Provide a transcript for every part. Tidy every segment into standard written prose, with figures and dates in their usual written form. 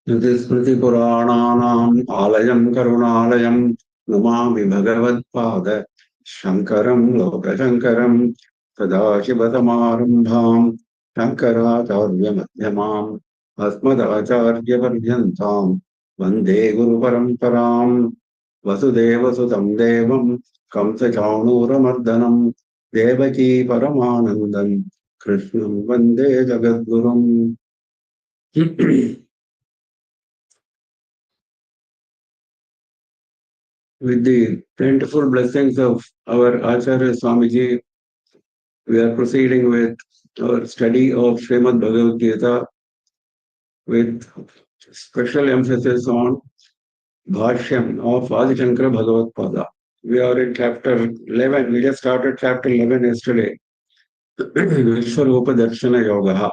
स्मृतिपुराणानाम् आलयम् करुणालयम् नमामि भगवत्पाद शङ्करम् लोकशङ्करम् सदाशिवसमारम्भाम् शङ्कराचार्यमध्यमाम् अस्मदाचार्यपर्यन्ताम् वन्दे गुरुपरम्पराम् वसुदेवसुतम् देवम् कंसचाणूरमर्दनम् देवकी परमानन्दम् कृष्णम् वन्दे जगद्गुरुम् With the plentiful blessings of our Acharya Swamiji, we are proceeding with our study of Srimad Bhagavad Gita with special emphasis on Bhashyam of Adi Shankara Bhagavad Pada. We are in chapter 11. We just started chapter 11 yesterday. Vishwarupa Darshana Yoga.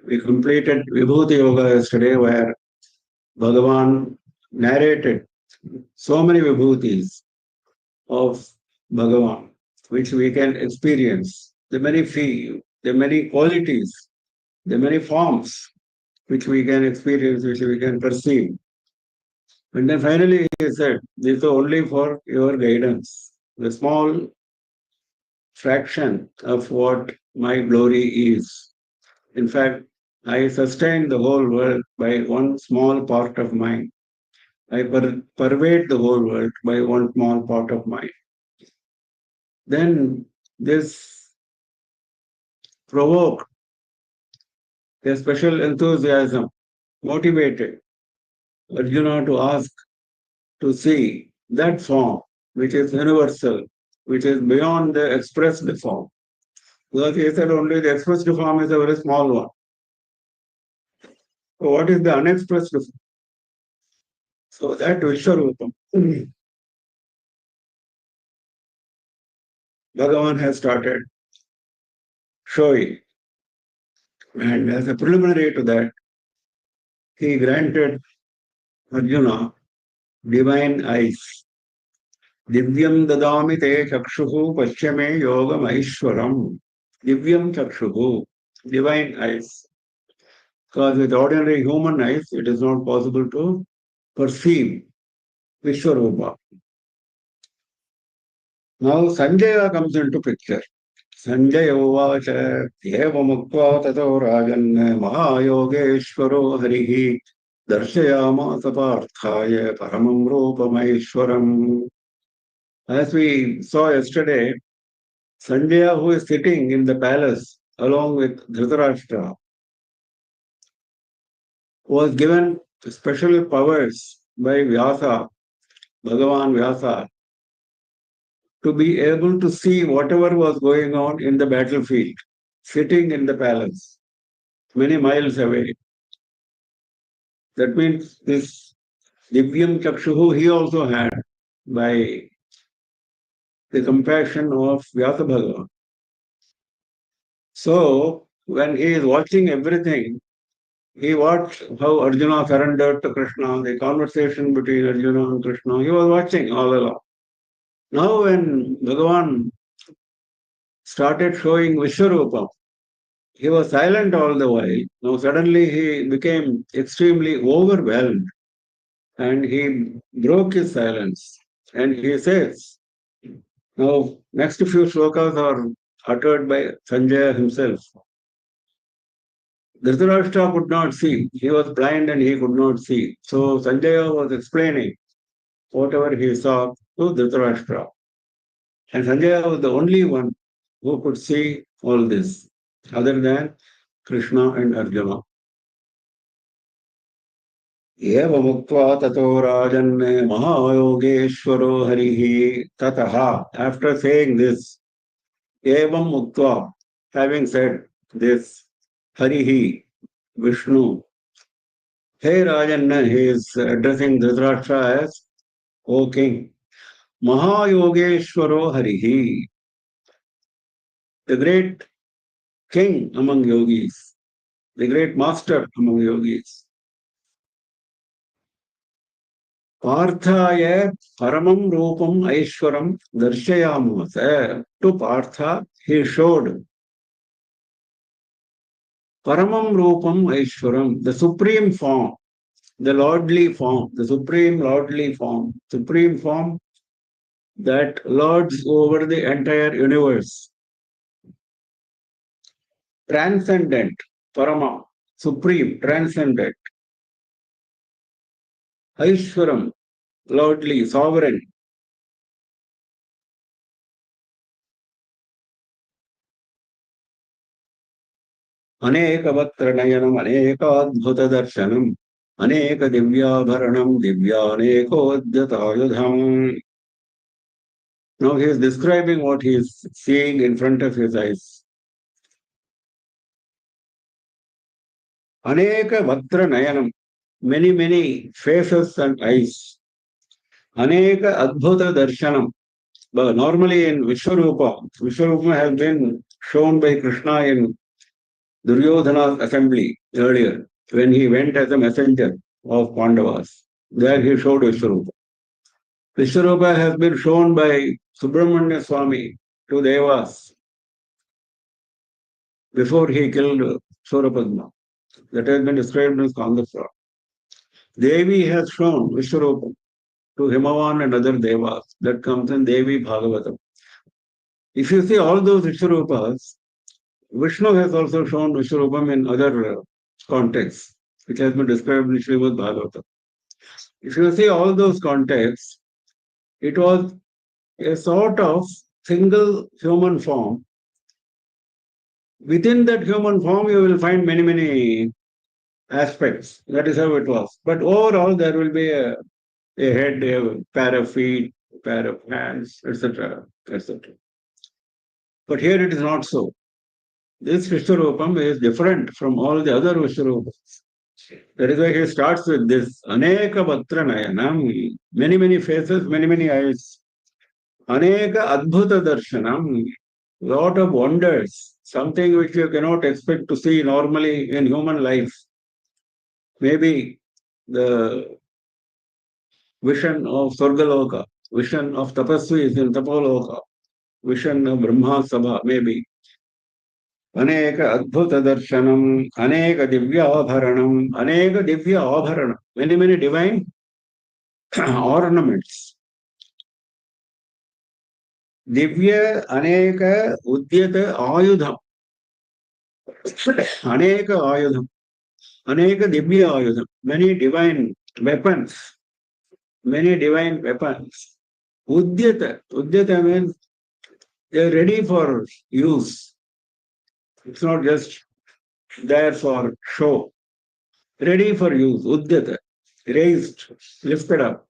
We completed Vibhuti Yoga yesterday where Bhagavan narrated so many Vibhutis of Bhagavan, which we can experience, the many qualities, the many forms which we can experience, which we can perceive. And then finally he said, this is only for your guidance, the small fraction of what my glory is. In fact, I sustain the whole world by one small part of mine. I pervade the whole world by one small part of mine. Then this provoked a special enthusiasm, motivated Arjuna to ask to see that form which is universal, which is beyond the expressed form. Because he said only the expressed form is a very small one. So what is the unexpressed form? So that Vishwarupam, Bhagavan has started showing. And as a preliminary to that, he granted Arjuna divine eyes. Divyam dadami te chakshuhu paschame yogam aishwaram. Divyam chakshuhu, divine eyes. Because with ordinary human eyes, it is not possible to perceive Vishwarupa. Now Sanjaya comes into picture. Sanjaya uvacha evamuktva tato rajan mahayogeshwaro harihi darshayamasa parthaya paramam rupamaishwaram. As we saw yesterday, Sanjaya, who is sitting in the palace along with Dhritarashtra, was given special powers by Vyasa, Bhagavan Vyasa, to be able to see whatever was going on in the battlefield, sitting in the palace, many miles away. That means this Divyam Chakshuhu he also had by the compassion of Vyasa Bhagavan. So, when he is watching everything, he watched how Arjuna surrendered to Krishna, the conversation between Arjuna and Krishna. He was watching all along. Now when Bhagavan started showing Vishwarupa, he was silent all the while. Now suddenly he became extremely overwhelmed and he broke his silence. And he says, now next few shlokas are uttered by Sanjaya himself. Dhritarashtra could not see. He was blind and he could not see. So Sanjaya was explaining whatever he saw to Dhritarashtra. And Sanjaya was the only one who could see all this, other than Krishna and Arjuna. Evamuktva tato rajanne mahayogeshwaro harihi tataha. After saying this, evam muktva, having said this, harihi, Vishnu. Hey Rajanna, he is addressing Dhritarashtra as, O king, Mahayogeshwaro Harihi, the great king among yogis, the great master among yogis. Parthaya Paramam Rupam Aishwaram Darshayamasa. To Partha, he showed Paramam Rupam Aishwaram, the supreme form the lordly form, the supreme lordly form, supreme form that lords over the entire universe. Transcendent, Parama, supreme, transcendent. Aishwaram, lordly, sovereign. Anekavatranayanam, Anekadbhutadarshanam, Aneka Divyabharanam, Divyanekodhyatayudham. Now he is describing what he is seeing in front of his eyes. Aneka Vatra Nayanam, many, many faces and eyes. Aneka Adbhuta Darshanam. But normally in Vishwarupa, Vishwarupa has been shown by Krishna in Duryodhana's assembly earlier, when he went as a messenger of Pandavas. There he showed Vishwarupa. Vishwarupa has been shown by Subramanya Swami to Devas before he killed Surapadma. That has been described as Kandasra. Devi has shown Vishwarupa to Himavan and other Devas. That comes in Devi Bhagavatam. If you see all those Vishwarupas, Vishnu has also shown Vishwarupam in other contexts, which has been described in Srimad Bhagavatam. If you see all those contexts, it was a sort of single human form. Within that human form, you will find many, many aspects. That is how it was. But overall, there will be a head, a pair of feet, a pair of hands, etc., etc. But here it is not so. This Vishwarupam is different from all the other Vishwarupams. That is why he starts with this Aneka Vatra Nayanam, many, many faces, many, many eyes. Aneka Adbhuta Darshanam, lot of wonders, something which you cannot expect to see normally in human life. Maybe the vision of Swargaloka, vision of Tapasvis in Tapoloka, vision of Brahma Sabha, maybe. Aneka Adbhuta Darshanam, Aneka Divya Abharanam, Aneka Divya Abharanam, many, many divine ornaments. Divya Aneka Udyata Ayudham, Aneka Ayudham, Aneka Divya Ayudham, many divine weapons, many divine weapons. Udyata means they are ready for use. It's not just there for show. Ready for use, Udyata, raised, lifted up.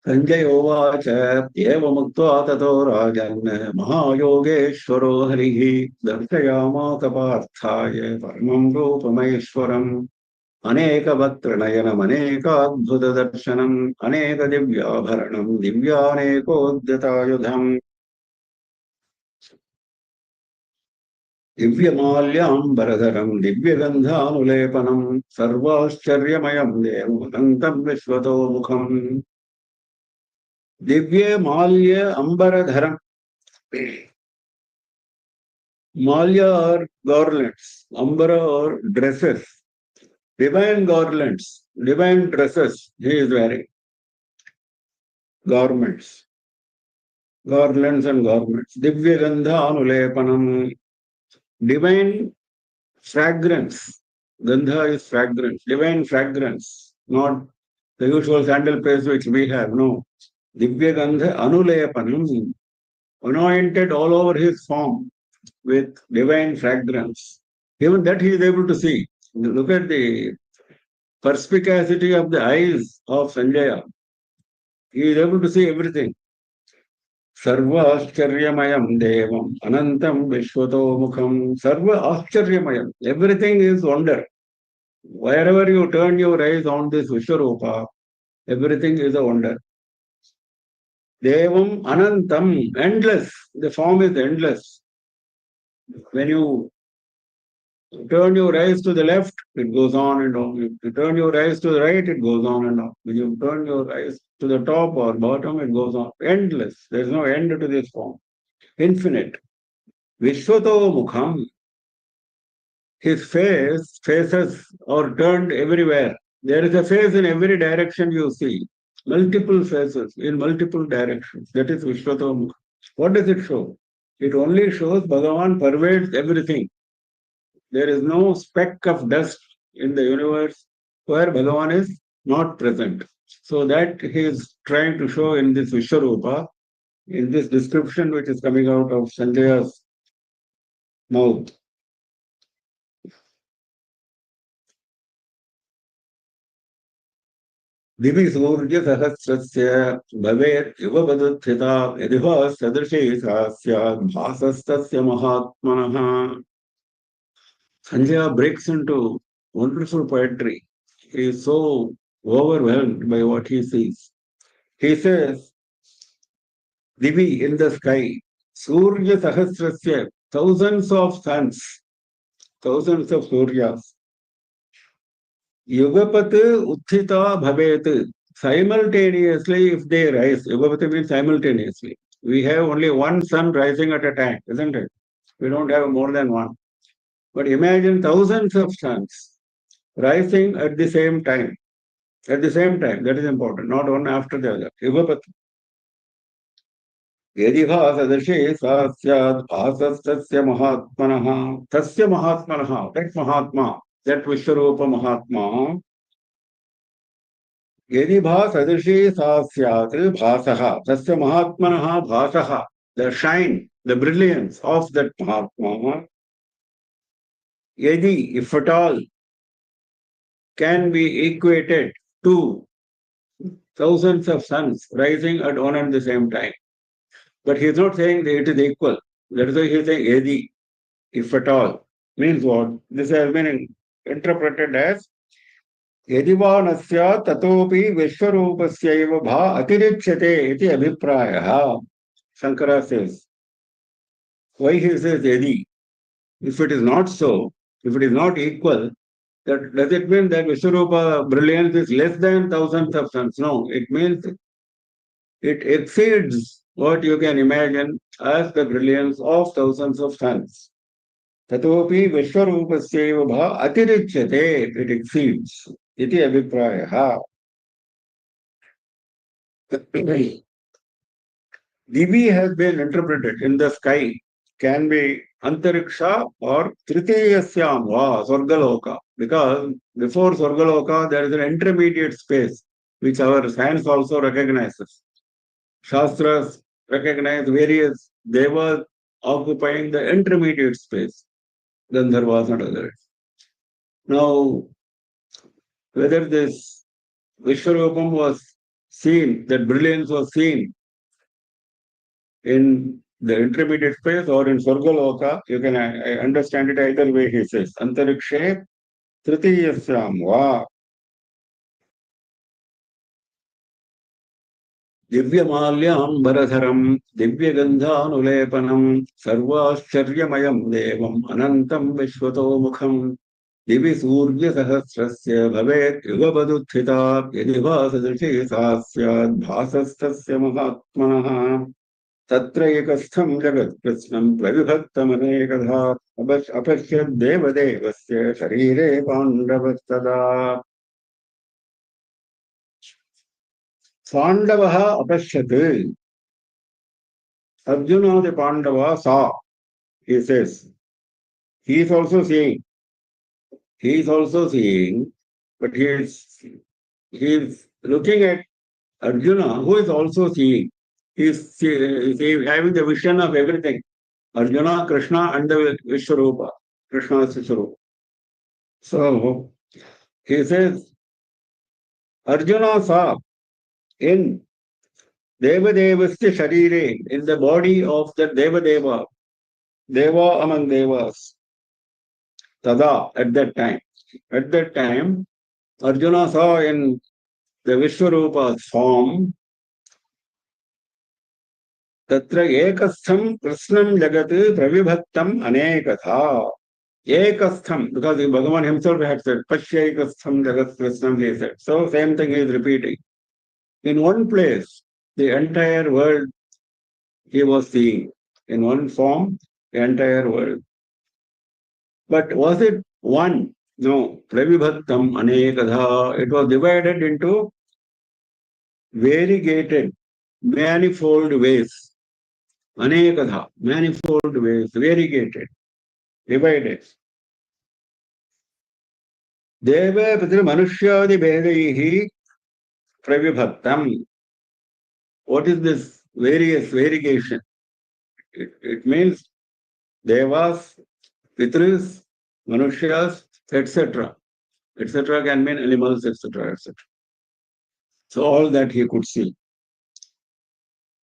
Sanjay Uvacha Evamukta Tato Rajan Mahayogeshwaro Harihi Darshayamata Parthaya Paramam Rupamaishwaram Aneka Vatranayanam Aneka Adbhuta Darshanam Aneka Divyabharanam Divyanekodhyatayudham Divyamalyambaradharam Divyagandhanulepanam Sarvascharyamayam Devam Vishwato Mukham Divya Malya Ambaradharam. Malya or garlands, Ambara or dresses, divine garlands, divine dresses he is wearing. Garments, garlands and garments. Divya Gandha Anulepanam, divine fragrance. Gandha is fragrance, divine fragrance, not the usual sandal paste which we have. No. Divya Gandha Anulepanam, anointed all over his form with divine fragrance. Even that he is able to see. Look at the perspicacity of the eyes of Sanjaya. He is able to see everything. Sarva Ascharyamayam Devam Anantam Vishwato Mukham Sarva Ascharyamayam. Everything is wonder. Wherever you turn your eyes on this Vishwarupa, everything is a wonder. Devam Anantam, endless. The form is endless. When you Turn your eyes to the left, it goes on and on. If you turn your eyes to the right, it goes on and on. When you turn your eyes to the top or bottom, it goes on. Endless. There is no end to this form. Infinite. Vishwato Mukham. His faces are turned everywhere. There is a face in every direction you see. Multiple faces in multiple directions. That is Vishwato Mukham. What does it show? It only shows Bhagavan pervades everything. There is no speck of dust in the universe where Bhagavan is not present. So that he is trying to show in this Vishwarupa, in this description which is coming out of Sanjaya's mouth. दिवि सूर्यसहस्रस्य भवेत् युगपदुत्थिता यदि वा सदृशी सा स्यात् भासस्तस्य महात्मनः. Sanjaya breaks into wonderful poetry. He is so overwhelmed by what he sees. He says, Divi in the sky, Surya Sahasrasya, thousands of suns, thousands of Suryas. Yugapat Uthita Bhavet, simultaneously if they rise, Yugapati means simultaneously. We have only one sun rising at a time, isn't it? We don't have more than one. But imagine thousands of suns rising at the same time. At the same time, that is important, not one after the other. Yugapati. यदि भासदृशे सा स्यात् भासस्तस्य महात्मनः तस्य महात्मनः that Mahatma that विश्वरूप महात्मा यदि भासदृशे सा स्यात् भासः तस्य महात्मनः भासः the shine the brilliance of that महात्मा यदि if at all can be equated to thousands of suns rising at one and the same time. But he is not saying that it is equal. That is why he is saying yadi, if at all. Means what? This has been interpreted as यदिवा न स्यात् ततोपि विश्वरूपस्यैव भा अतिरिच्यते इति अभिप्रायः. Shankara says. Why he says yadi? If it is not so, if it is not equal, that does it mean that Vishwarupa brilliance is less than thousands of suns? No, it means it exceeds what you can imagine as the brilliance of thousands of suns. ततोपि विश्वरूपस्यैव भा अतिरिच्यते, it exceeds इति अभिप्रायः. Divi has been interpreted in the sky, can be antariksha or tritiyasyam va swargaloka, because before swargaloka there is an intermediate space which our science also recognizes. Shastras recognize various devas occupying the intermediate space, Gandharvas and others. Now, whether this Vishwarupam was seen, that brilliance was seen in the intermediate space or in Swargaloka, you can understand it either way, he says. Antarikshe tritiyasyam va दिव्यमाल्याम्बरधरम् दिव्यगन्धानुलेपनम् सर्वाश्चर्यमयम् देवम् अनन्तम् विश्वतोमुखम् दिवि सूर्यसहस्रस्य भवेत् युगपदुत्थिता यदि वा सदृशी सा स्यात् भासस्तस्य महात्मनः तत्र एकस्थम् जगत्कृत्स्नम् प्रविभक्तमनेकधा अपश्यद् देवदेवस्य शरीरे पाण्डवस्तदा पाण्डवः अपश्यत् Arjuna the Pandava saw, he says. He is also seeing. He is also seeing, but he is looking at Arjuna, who is also seeing. He is having the vision of everything. Arjuna, Krishna, and the Vishwarupa. Krishna's Vishwarupa. So, he says, Arjuna saw in Devadevasya Sharire, in the body of the Devadeva, Deva among Devas, Tada, at that time. At that time, Arjuna saw in the Vishwarupa's form, Tatra ekastham krishnam jagat pravibhaktam anekatha. Ekastham, because Bhagavan himself had said, Pashyekastham Jagat Krishnam, he said. So same thing he is repeating. In one place, the entire world he was seeing. In one form, the entire world. But was it one? No. Pravibhattam Anekadha. It was divided into variegated, manifold ways. Anekadha, manifold ways, variegated, divided. Deva Pitra Manushyadi Vedaihi Pravibhattam. What is this variegation? It means Devas, Pitris, Manushyas, etc. etc. can mean animals, etc. etc. So all that he could see.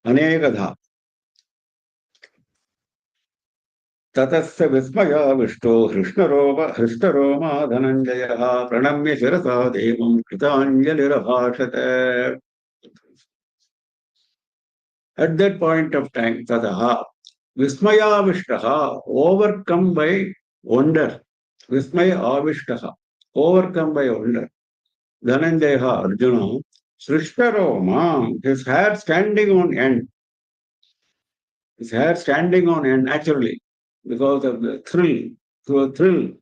Anekadha. ततस्य विस्मयाविष्टो हृष्टरोमा धनञ्जयः प्रणम्य शिरसा देवं कृताञ्जलिरभाषत. At that point of time, tataha, vismayavishtah, overcome by wonder. Vismaya avishtaha, overcome by wonder. Dhananjaya Arjuna, Srishtaroma, his hair standing on end. His hair standing on end naturally because of the thrill. Through a thrill.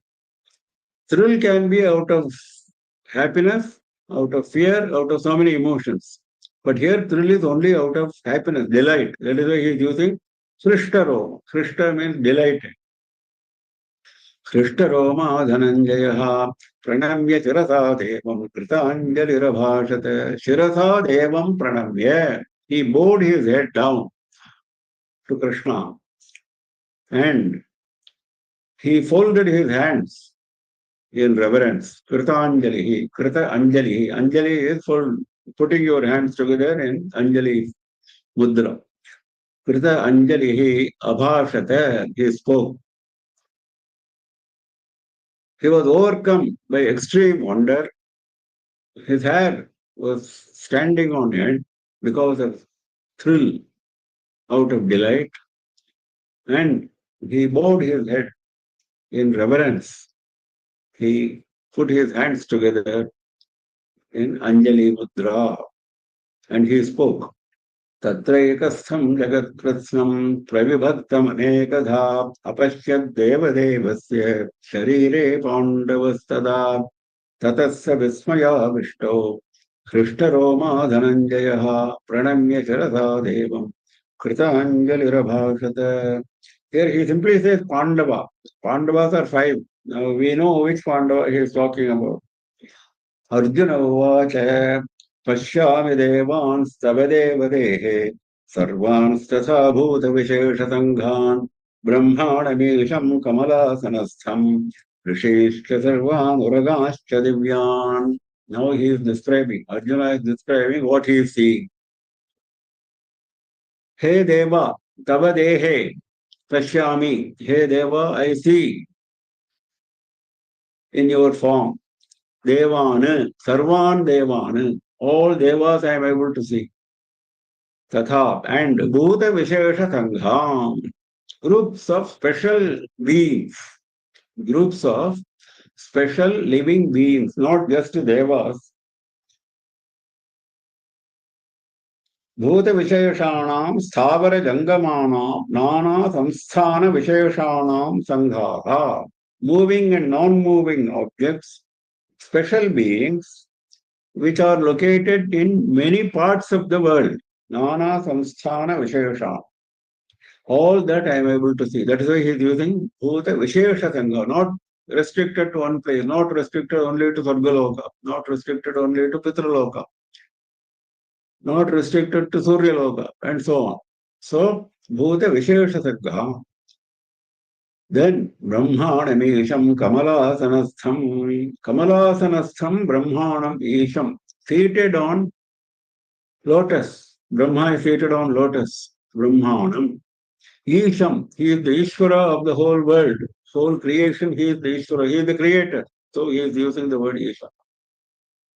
Thrill can be out of happiness, out of fear, out of so many emotions. But here thrill is only out of happiness, delight. That is why he is using Srishtaro. Srishta means delighted. Srishtaroma Dhananjaya Pranamya Shirasa Devam Kritanjalirabhashate. Shirasa Devam Pranamya. He bowed his head down to Krishna and he folded his hands in reverence. Kritanjali. Krita Anjali. Anjali is for putting your hands together in Anjali Mudra. Krita Anjali Abhashata. He spoke. He was overcome by extreme wonder. His hair was standing on end because of thrill, out of delight, and he bowed his head in reverence. He put his hands together in Anjali Mudra and he spoke. तत्रैकस्थं जगत्कृत्स्नं प्रविभक्तमनेकधा अपश्यद्देवदेवस्य शरीरे पाण्डवस्तदा ततस्य विस्मयाविष्टो हृष्टरोमा धनञ्जयः प्रणम्य शिरसा देवं कृताञ्जलिरभाषत. Here he simply says Pandava. Pandavas are five. Now we know which Pandava he is talking about. Arjuna uvacha पश्यामि देवांस्तव देवदेः सर्वांस्तथा भूतविशेषसङ्घान् ब्रह्माणमीशं कमलासनस्थं ऋषीश्च सर्वान् उरगाश्च दिव्यान्. Now he is describing, Arjuna is describing what he is seeing. Hey Deva, tava dehe pashyami. Hey Deva, I see in your form. Devan, Sarvan Devan. All devas I am able to see. Tatha and Bhuta Vishesha Sangham. Groups of special beings. Groups of special living beings, not just devas. Bhuta Visheshanam Sthavara Jangamanam Nana Samsthana Visheshanam Sanghaha. Moving and non-moving objects, special beings, which are located in many parts of the world. Nana Samsthana Vishesha. All that I am able to see. That is why he is using Bhuta Vishesha Sangha, not restricted to one place, not restricted only to Sargaloka, not restricted only to Pitraloka, not restricted to Suryaloka, and so on. So, Bhuta Vishesha Sangha. Then Brahmanam Isham Kamalasanastham. Kamalasanastham Brahmanam Isham. Seated on lotus. Brahma is seated on lotus. Brahmanam. Isham. He is the Ishvara of the whole world. Whole creation, he is the Ishvara. He is the creator. So he is using the word Isha.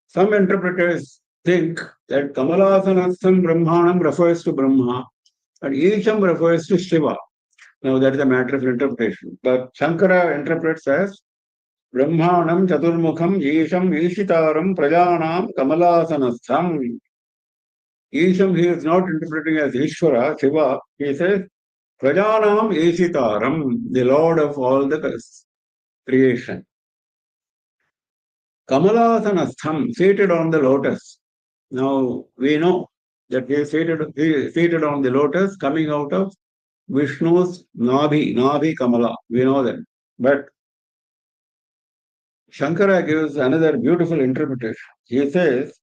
Some interpreters think that Kamalasanastham Brahmanam refers to Brahma and Isham refers to Shiva. Now that is a matter of interpretation. But Shankara interprets as Brahmanam Chaturmukham Yesham Yeshitaram Prajanam Kamalasanastham. Yesham he is not interpreting as Ishvara, Shiva. He says Prajanam Yeshitaram, the Lord of all the creation. Kamalasanastham, seated on the lotus. Now we know that he is seated on the lotus coming out of Vishnu's Nabhi Kamala. We know that. But Shankara gives another beautiful interpretation. He says,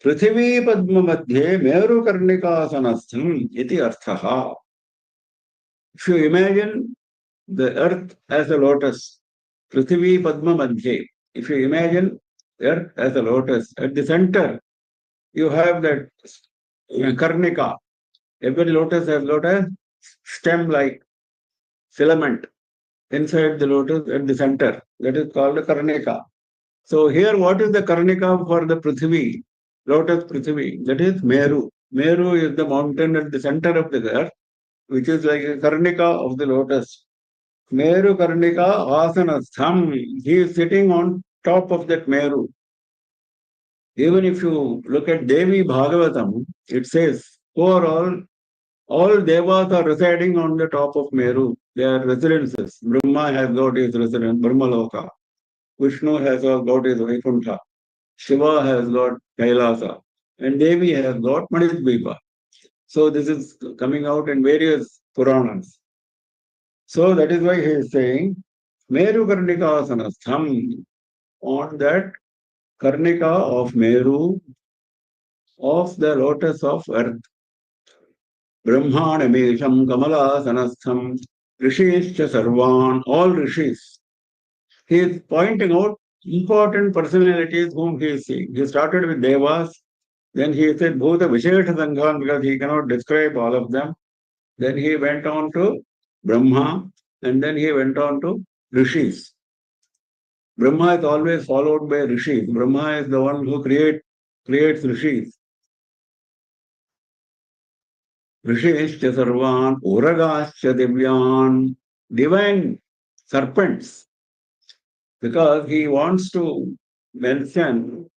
Prithvi Padma Madhye Meru Karnikasanastham iti arthaha. If you imagine the earth as a lotus, Prithvi Padma Madhye, if you imagine earth as a lotus, at the center, you have that Karnika. Every lotus has got a stem-like filament inside the lotus at the center. That is called a Karnika. So here, what is the Karnika for the Prithvi? Lotus Prithvi. That is Meru. Meru is the mountain at the center of the earth, which is like a Karnika of the lotus. Meru Karnika Asanastham. He is sitting on top of that Meru. Even if you look at Devi Bhagavatam, it says, overall, all devas are residing on the top of Meru. They are residences. Brahma has got his residence, Brahmaloka. Vishnu has got his Vaikuntha. Shiva has got Kailasa. And Devi has got Manidvipa. So this is coming out in various Puranas. So that is why he is saying, Meru Karnika Asanastham, on that Karnika of Meru, of the lotus of earth. Brahmanamesham Kamala Sanastham Rishishcha Sarvan, all rishis. He is pointing out important personalities whom he is seeing. He started with Devas, then he said Bhuta Vishesha Sanghan because he cannot describe all of them. Then he went on to Brahma, and then he went on to rishis. Brahma is always followed by rishis. Brahma is the one who creates rishis. Rishishcha Sarvan, Uragascha Divyan, divine serpents, because he wants to mention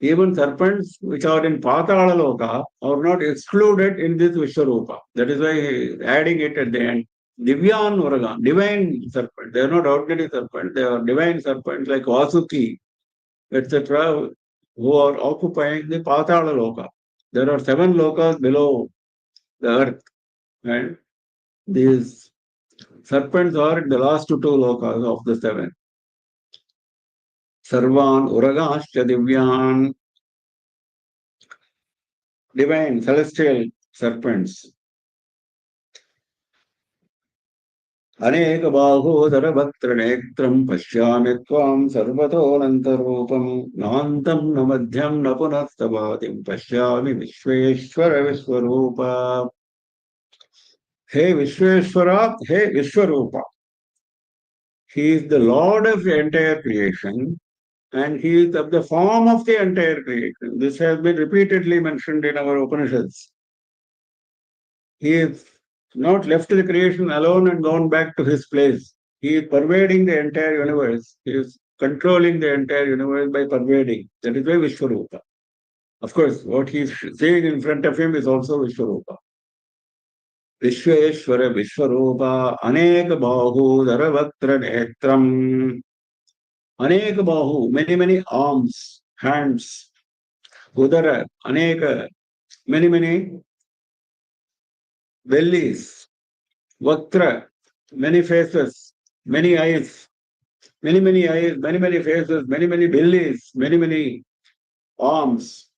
even serpents which are in Patala Loka are not excluded in this Vishwarupa. That is why he is adding it at the end. Divyan Uragan, divine serpents. They are not ordinary serpents, they are divine serpents like Vasuki, etc., who are occupying the Patala Loka. There are 7 lokas below the earth. And these serpents are the last 2 lokas of the 7. Sarvan Uragascha Divyan, divine celestial serpents. Aneka Bahodara Bhaktra Nektram Pashyami Tvam Sarvatonantarupam Nantam Namadhyam Napunastavatim Pashyami Vishweshwara Vishwarupa. Hey Vishweshwara, hey Vishwarupa. He is the Lord of the entire creation, and he is of the form of the entire creation. This has been repeatedly mentioned in our Upanishads. He is not left the creation alone and gone back to his place. He is pervading the entire universe. He is controlling the entire universe by pervading. That is why Vishwarupa. Of course, what he is seeing in front of him is also Vishwarupa. Vishweshwara Vishwarupa Aneka Bahu Dharavatra Netram. Aneka Bahu, many arms, hands. Udara, Aneka, many bellies. Vaktra, many faces, many eyes, many eyes, many faces, many bellies, many arms.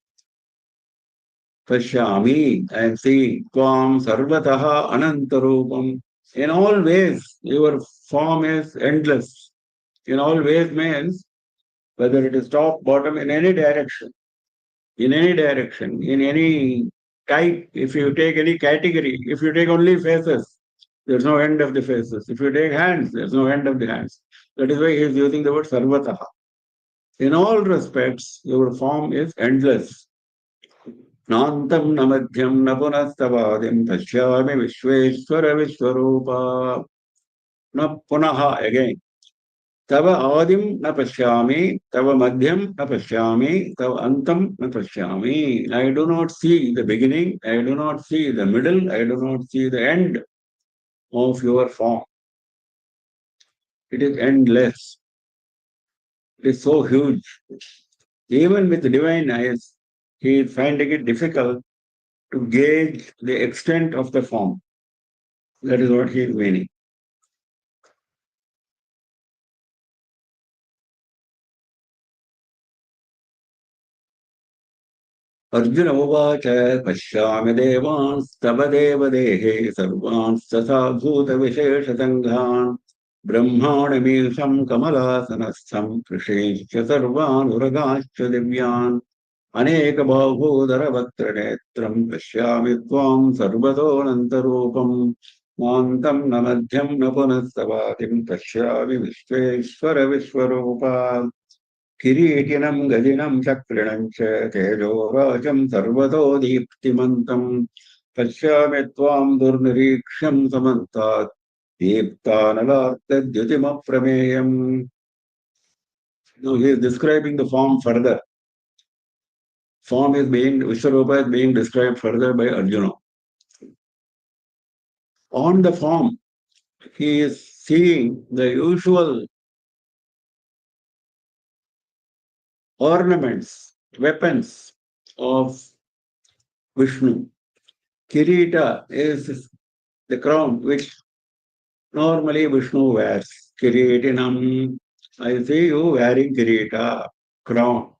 Pashyami, I am seeing Tvam Sarvataha Anantarupam. In all ways, your form is endless. In all ways means whether it is top, bottom, in any direction, in any type, if you take any category, if you take only faces, there's no end of the faces. If you take hands, there's no end of the hands. That is why he is using the word sarvataha. In all respects, your form is endless. Nantam na madhyam na punastavadim pashyami Vishweshwara Vishwarupa. Na punaha again. Tava adim na pashyami, tava madhyam na pashyami, tava antam na pashyami. I do not see the beginning, I do not see the middle, I do not see the end of your form. It is endless. It is so huge. Even with divine eyes, he is finding it difficult to gauge the extent of the form. That is what he is meaning. Arjun उवाच पश्यामि देवांस्तव देवदेहे सर्वांस्तथा भूतविशेषसङ्घान् ब्रह्माणमीशं कमलासनस्थं कृषेश्च सर्वानुरगाश्च दिव्यान् अनेकबाहोदरवक्त्रनेत्रं पश्यामि त्वां सर्वतोऽनन्तरूपम् नान्तं न मध्यं न पुनस्तवादिं पश्यामि विश्वेश्वर विश्वरूपा किरीटिनं गदिनं चक्रिणं च तेजोराजं सर्वतो दीप्तिमन्तं पश्यामि त्वां दुर्निरीक्ष्यं समन्तात् दीप्तानलार्कद्युतिमप्रमेयम्. Now he is describing the form further. Form is being, Vishwarupa is being described further by Arjuna. On the form, he is seeing the usual ornaments, weapons of Vishnu. Kirita is the crown which normally Vishnu wears. Kiritinam. I see you wearing kirita, crown.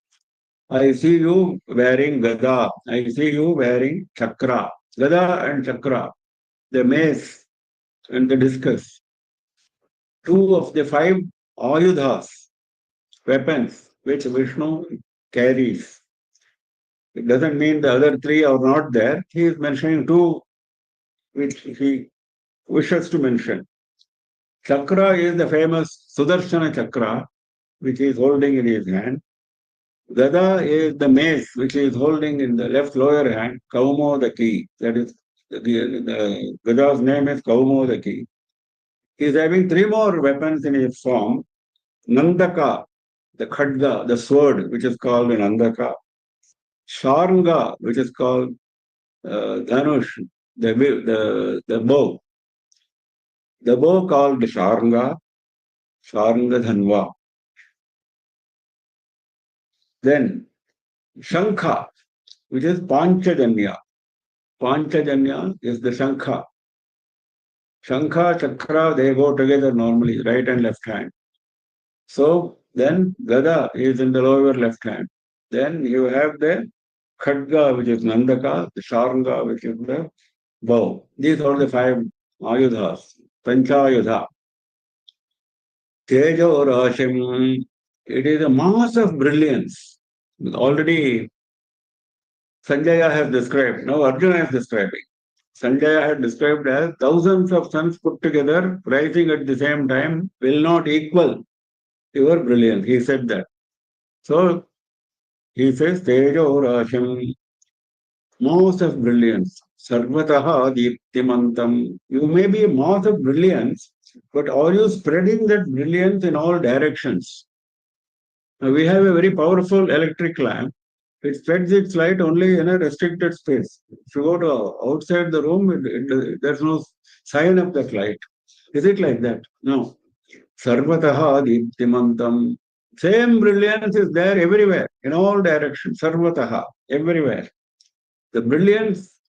I see you wearing gada. I see you wearing chakra. Gada and chakra, the mace and the discus. Two of the five ayudhas, weapons, which Vishnu carries. It doesn't mean the other three are not there. He is mentioning two which he wishes to mention. Chakra is the famous Sudarshana Chakra, which he is holding in his hand. Gada is the mace, which he is holding in the left lower hand, Kaumodaki. That is, the Gada's name is Kaumodaki. He is having three more weapons in his form. Nandaka, the Khadga, the sword, which is called an Nandaka. Sharanga, which is called Dhanush, the bow. The bow called Sharanga, Sharanga Dhanva. Then Shankha, which is Panchajanya. Panchajanya is the Shankha. Shankha, Chakra, they go together normally, right and left hand. So then Gada is in the lower left hand. Then you have the Khadga, which is Nandaka, the Sharanga, which is the bow. These are the five Ayudhas, Panchayudha. Tejo Rashim, it is a mass of brilliance. Already Sanjaya has described, now Arjuna is describing. Sanjaya had described as thousands of suns put together, rising at the same time, will not equal your brilliance. He said that. So he says, Tejo Rashim, mass of brilliance, Sarvataha Deeptimantam. You may be a mass of brilliance, but are you spreading that brilliance in all directions? Now, we have a very powerful electric lamp. It spreads its light only in a restricted space. If you go to outside the room, there's no sign of that light. Is it like that? No. Sarvataha Deeptimantam. Same brilliance is there everywhere, in all directions. Sarvataha, everywhere. The brilliance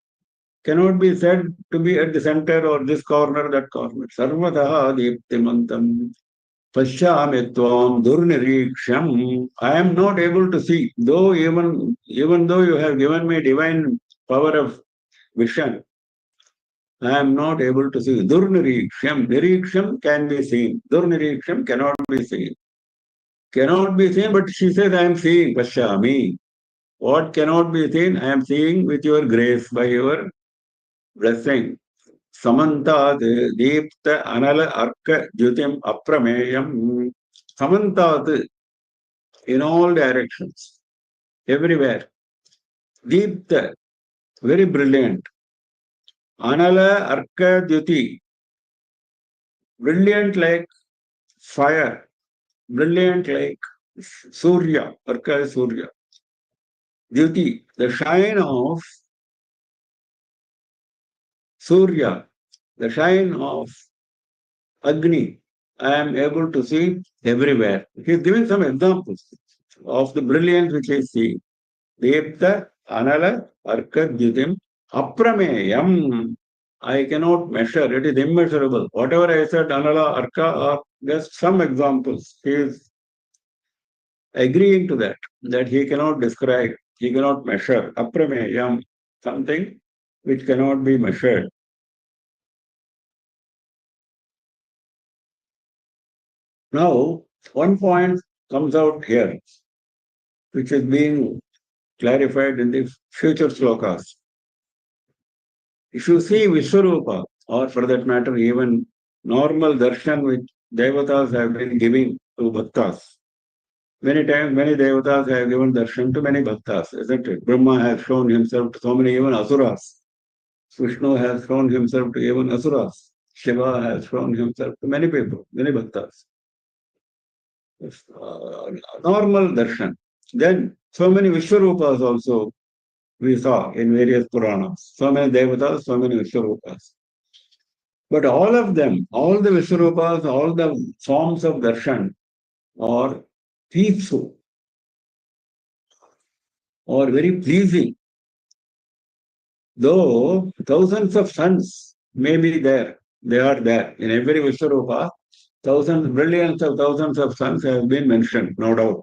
cannot be said to be at the center or this corner, that corner. Sarvataha Deeptimantam. Pashyami tvam durniriksham. I am not able to see, though even though you have given me divine power of vision, I am not able to see. Durniriksham. Niriksham can be seen. Durniriksham cannot be seen. Cannot be seen, but she says, I am seeing. Pashyami. What cannot be seen, I am seeing with your grace, by your blessing. Samantat Deepta Anala Arka Jyotim Aprameyam. Samantat, in all directions, everywhere. Deepta, very brilliant. Anala Arka Dyuti, brilliant like fire, brilliant like Surya, Arka is Surya. Dyuti, the shine of Surya, the shine of Agni, I am able to see everywhere. He is giving some examples of the brilliance which I see. Deepta, Anala, Arka, Dyutim, Aprameyam. I cannot measure, it is immeasurable. Whatever I said, Anala, Arka are just some examples. He is agreeing to that he cannot describe, he cannot measure. Aprameyam, something which cannot be measured. Now, one point comes out here, which is being clarified in the future slokas. If you see Vishwarupa, or for that matter, even normal darshan which devatas have been giving to bhaktas, many times many devatas have given darshan to many bhaktas, isn't it? Brahma has shown himself to so many, even asuras. Vishnu has shown himself to even asuras. Shiva has shown himself to many people, many bhaktas. Normal darshan. Then so many Vishwarupas also we saw in various Puranas. So many Devatas, so many Vishwarupas. But all of them, all the Vishwarupas, all the forms of darshan are peaceful or very pleasing. Though thousands of suns may be there, they are there. In every Vishwarupa, thousands, brilliance of thousands of suns have been mentioned, no doubt.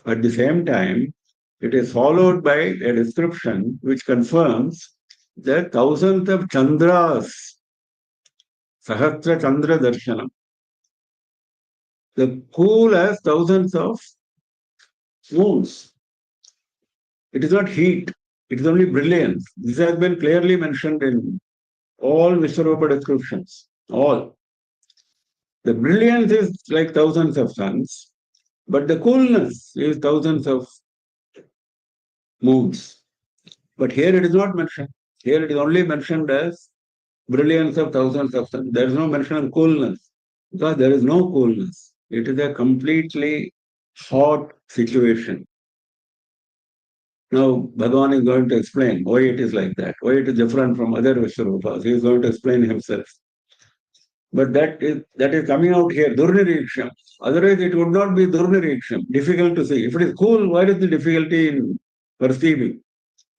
At the same time, it is followed by a description which confirms that thousands of chandras, sahasra chandra darshanam, the pool has thousands of moons. It is not heat, it is only brilliance. This has been clearly mentioned in all Vishwarupa descriptions. All. The brilliance is like thousands of suns, but the coolness is thousands of moons. But here it is not mentioned. Here it is only mentioned as brilliance of thousands of suns. There is no mention of coolness because there is no coolness. It is a completely hot situation. Now, Bhagavan is going to explain why it is like that, why it is different from other Vishwarupas. He is going to explain himself. But that is coming out here, Durnireksham. Otherwise, it would not be Durnireksham, difficult to see. If it is cool, why is the difficulty in perceiving?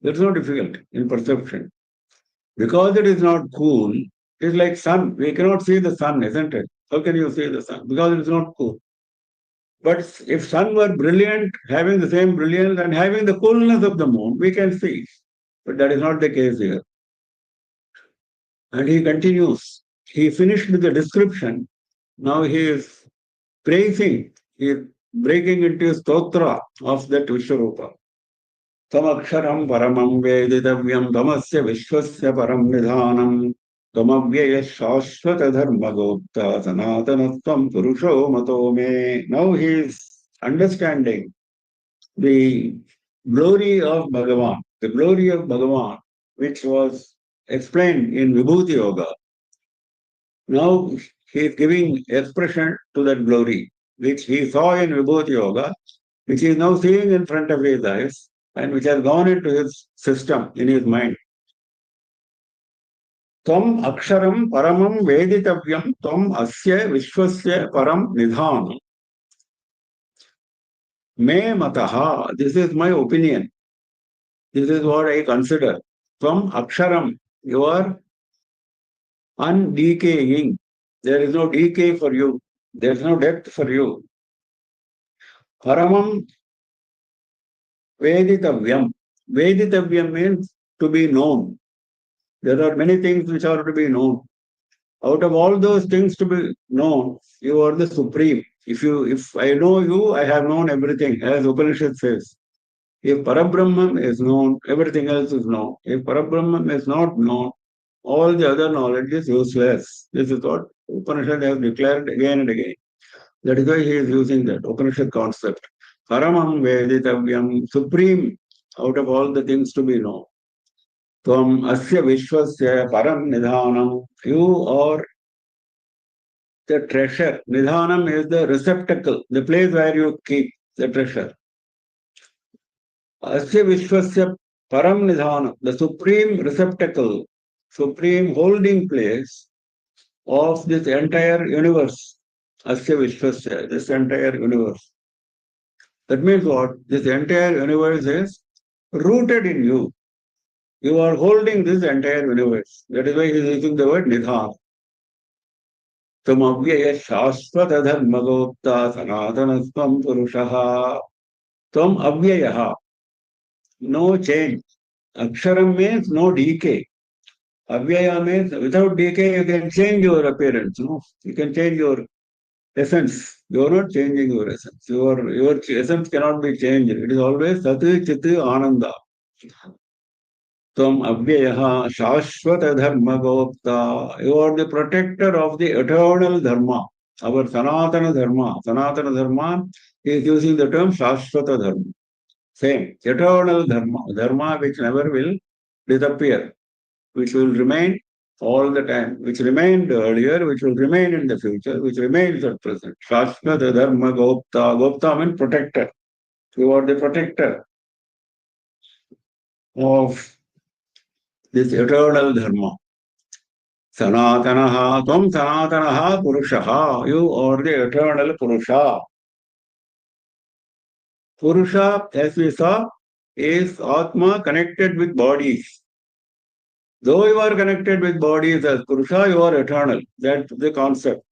There is no difficulty in perception. Because it is not cool, it is like sun. We cannot see the sun, isn't it? How can you see the sun? Because it is not cool. But if sun were brilliant, having the same brilliance and having the coolness of the moon, we can see. But that is not the case here. And he continues. He finished with the description. Now he is praising, he is breaking into a stotra of that Vishwarupa. Tamaksharam paramam vedidavyam tamasya vishwasya param nidhanam tamavyaya shashvata dharma gopta sanatanatvam purusho mato me. Now he is understanding the glory of Bhagavan, which was explained in Vibhuti Yoga. Now he is giving expression to that glory, which he saw in Vibhuti Yoga, which he is now seeing in front of his eyes, and which has gone into his system, in his mind. Tvam aksharam paramam veditavyam tvam asya vishwasya param nidhanam. Me mataha, this is my opinion. This is what I consider. From aksharam, you are undecaying. There is no decay for you. There is no death for you. Paramam veditavyam. Veditavyam means to be known. There are many things which are to be known. Out of all those things to be known, you are the supreme. If I know you, I have known everything, as Upanishad says. If Parabrahman is known, everything else is known. If Parabrahman is not known, all the other knowledge is useless. This is what Upanishad has declared again and again. That is why he is using that Upanishad concept. Paramam Veditavyam, supreme out of all the things to be known. Tvam asya vishwasya param nidhanam. You are the treasure. Nidhanam is the receptacle, the place where you keep the treasure. Asya vishwasya param nidhanam, the supreme receptacle, supreme holding place of this entire universe. Asya vishwasya, this entire universe. That means what? This entire universe is rooted in you. You are holding this entire universe. That is why he is using the word nidhan. Tam avyaya shashvata dharma gopta sanatanasvam purushaha. Tam avyayaha. No change. Aksharam means no decay. Avyaya means without decay you can change your appearance. No? You can change your essence. You are not changing your essence. Your essence cannot be changed. It is always Sat Chit Ananda. Tvam Avyayaha Shashvata Dharma Gopta. You are the protector of the eternal Dharma. Our Sanatana Dharma. Sanatana Dharma is using the term Shashvata Dharma. Same. Eternal Dharma. Dharma which never will disappear, which will remain all the time, which remained earlier, which will remain in the future, which remains at present. Shashvata Dharma Gopta. Gopta means protector. You are the protector of this eternal Dharma. Sanatanaha, Tvam Sanatanaha Purushaha. You are the eternal Purusha. Purusha, as we saw, is Atma connected with bodies. Though you are connected with bodies as Purusha, you are eternal. That's the concept.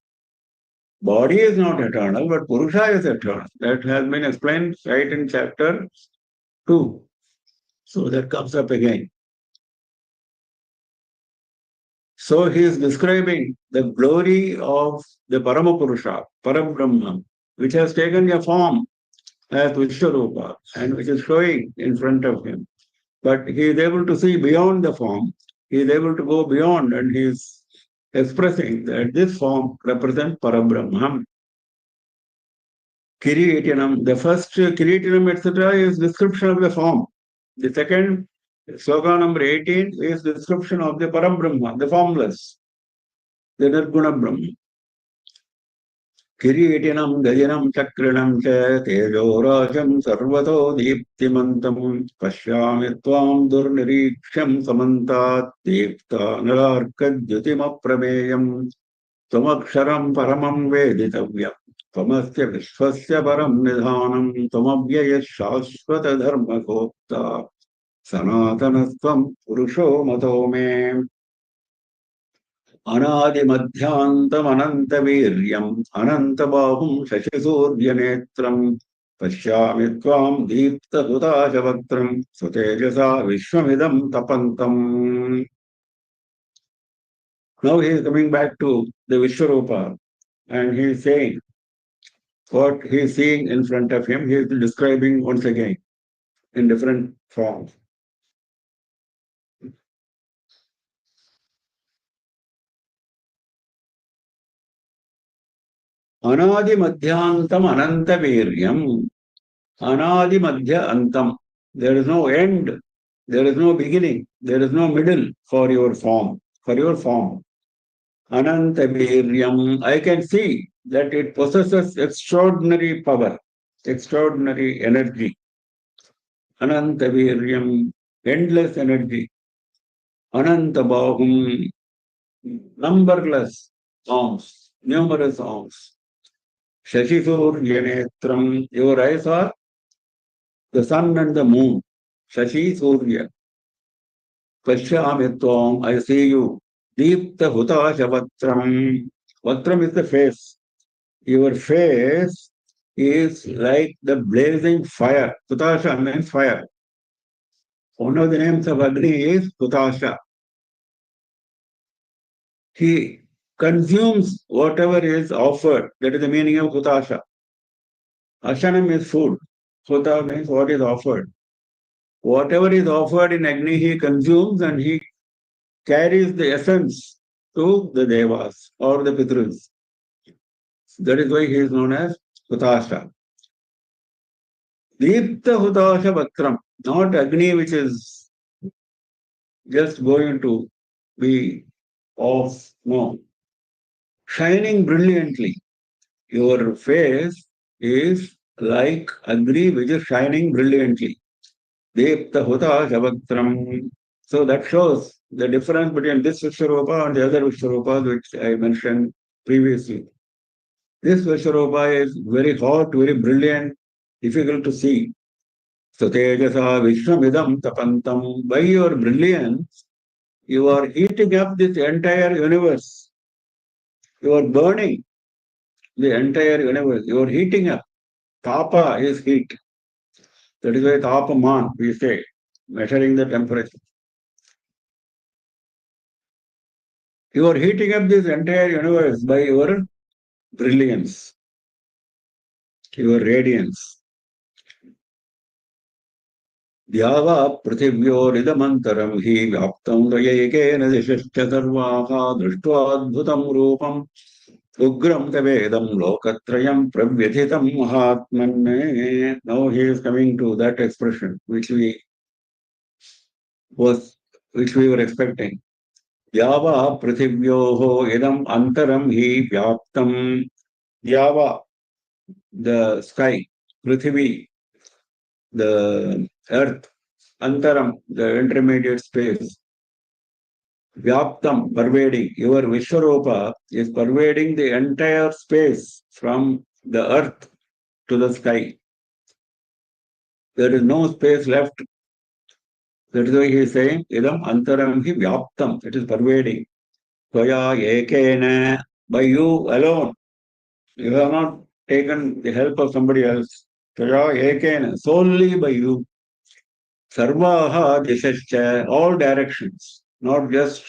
Body is not eternal, but Purusha is eternal. That has been explained right in chapter 2. So that comes up again. So he is describing the glory of the Paramapurusha, Parabrahman, which has taken a form as Vishwarupa and which is showing in front of him. But he is able to see beyond the form. He is able to go beyond and he is expressing that this form represents Parabrahman. Kiritinam, the first Kiritinam, etc., is description of the form. The second, sloka number 18, is description of the Parabrahma, the formless, the Nirguna Brahma. Kiritinam, Gajanam, Chakranam, Tejorajam, Sarvato, Deeptimantam, Pashyami Tvam, Durniriksham, Samantat, Deepta, Nalarkadjutima Prabeyam, Tamaksharam, Paramam Veditavyam. Tvamasya Vishwasya Param Nidhanam, Tamavyaya Shashvata Dharma Gopta, Sanatanastvam Purusho Mato Me. अनादिमध्यान्तम् अनन्तवीर्यम् अनन्तबाहुम् शशिसूर्यनेत्रम् पश्यामि त्वाम् दीप्तहुताशवक्त्रम् स्वतेजसा विश्वमिदम् तपन्तम्. Now he is coming back to the Vishwarupa and he is saying what he is seeing in front of him. He is describing once again in different forms. Anadi Madhyantam Ananta Viryam. Anadi Madhya Antam. There is no end. There is no beginning. There is no middle for your form. For your form. Ananta Viryam. I can see that it possesses extraordinary power, extraordinary energy. Ananta Viryam. Endless energy. Ananta Bahum. Numberless arms. Numerous arms. Shashifur Yanetram, your eyes are the sun and the moon. Shashi Surya. Pashyami I see you. Deepta Hutasha Vatram. Vatram is the face. Your face is like the blazing fire. Hutasha means fire. One of the names of Agni is Hutasha. He consumes whatever is offered. That is the meaning of Hutasha. Ashanam is food. Huta means what is offered. Whatever is offered in Agni, he consumes and he carries the essence to the Devas or the Pitrus. That is why he is known as Hutasha. Deepta Hutasha Vatram, not Agni which is just going to be off. No, shining brilliantly. Your face is like Agni which is shining brilliantly. Deepta Huta Shavatram. So that shows the difference between this Vishwarupa and the other Vishwarupas which I mentioned previously. This Vishwarupa is very hot, very brilliant, difficult to see. So Tejasa Vishwamidam Tapantam. By your brilliance, you are heating up this entire universe. You are burning the entire universe. You are heating up. Tapa is heat. That is why Tapaman, we say, measuring the temperature. You are heating up this entire universe by your brilliance, your radiance. द्यावा पृथिव्योरिदमन्तरं हि व्याप्तं त्वयैकेन दिशश्च सर्वाः दृष्ट्वाद्भुतं रूपम् उग्रं तवेदं लोकत्रयं प्रव्यथितं महात्मन्. Now he is coming to that expression which we were expecting. द्यावा पृथिव्योः इदम् अन्तरं हि व्याप्तं. द्यावा, the sky, Prithvi, the earth, Antaram, the intermediate space, Vyaptam, pervading. Your Vishwarupa is pervading the entire space from the earth to the sky. There is no space left. That is why he is saying, Idam Antaram hi Vyaptam. It is pervading. Tvaya ekena, by you alone. You have not taken the help of somebody else. Tvaya ekena, solely by you. Sarvaha dishascha, all directions, not just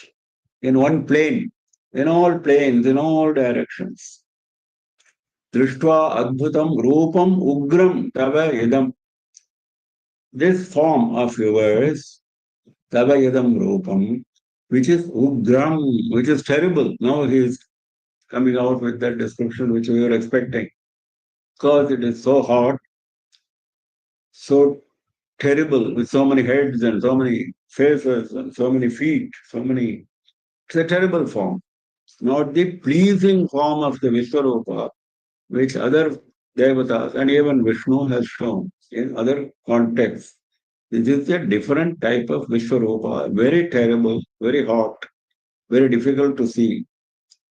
in one plane, in all planes, in all directions. Drishtva adbhutam rupam ugram tava idam. This form of yours, tava idam rupam, which is ugram, which is terrible. Now he is coming out with that description which we were expecting. Because it is so hot, so terrible, with so many heads and so many faces and so many feet, so many. It's a terrible form. Not the pleasing form of the Vishwarupa, which other devatas and even Vishnu has shown in other contexts. This is a different type of Vishwarupa, very terrible, very hot, very difficult to see.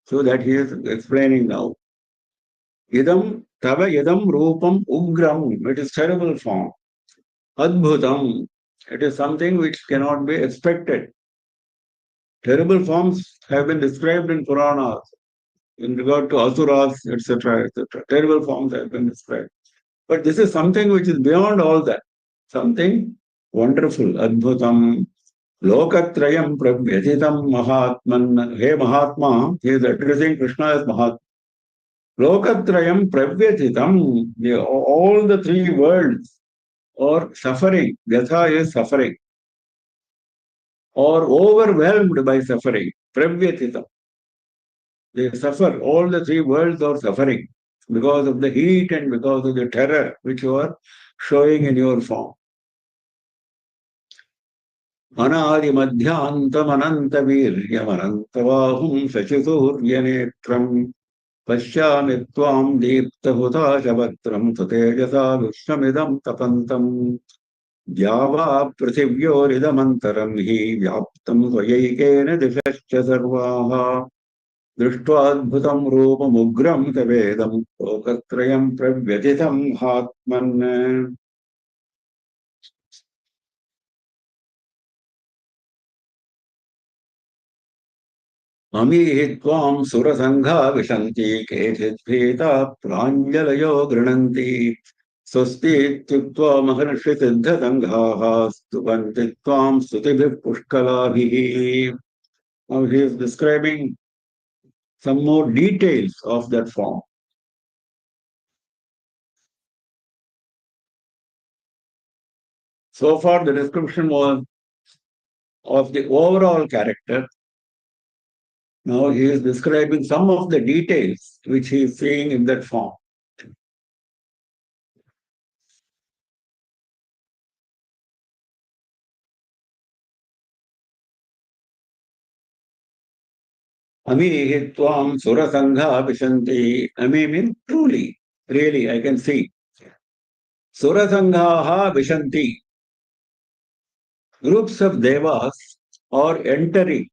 So that he is explaining now. Idam tava idam rupam ugram. It is terrible form. Adbhutam. It is something which cannot be expected. Terrible forms have been described in Puranas in regard to asuras, etc., etc. Terrible forms have been described. But this is something which is beyond all that. Something wonderful, adbhutam, lokatrayam pravyathitam mahatman. Hey Mahatma, he is addressing Krishna as Mahatma. Lokatrayam pravyathitam, all the three worlds are suffering. Vyatha is suffering, or overwhelmed by suffering. Pravyathitam. They suffer. All the three worlds are suffering because of the heat and because of the terror which you are showing in your form. Anadi madhyantam वीर्यमनन्तबाहुं शशिसूर्यनेत्रम् पश्यामि त्वां दीप्तहुताशवक्त्रं सुतेजसा विश्वमिदं तपन्तम् द्यावा पृथिव्योरिदमन्तरं हि व्याप्तं त्वयैकेन दिशश्च सर्वाः दृष्ट्वाद्भुतं रूपमुग्रं तवेदं लोकत्रयं प्रव्यथितं हात्मन्. अमीहि त्वां सुरसङ्घा विशन्ति केचिद्भीता प्राञ्जलयो गृह्णन्ति स्वस्तीत्युक्त्वा महर्षिसिद्धसङ्घाः स्तुवन्ति त्वां स्तुतिभिः पुष्कलाभिः. Now he is describing some more details of that form. So far the description was of the overall character. Now he is describing some of the details which he is seeing in that form. Ami tvam surasangha vishanti. Ami means truly, really, I can see. Surasangha vishanti. Groups of devas are entering.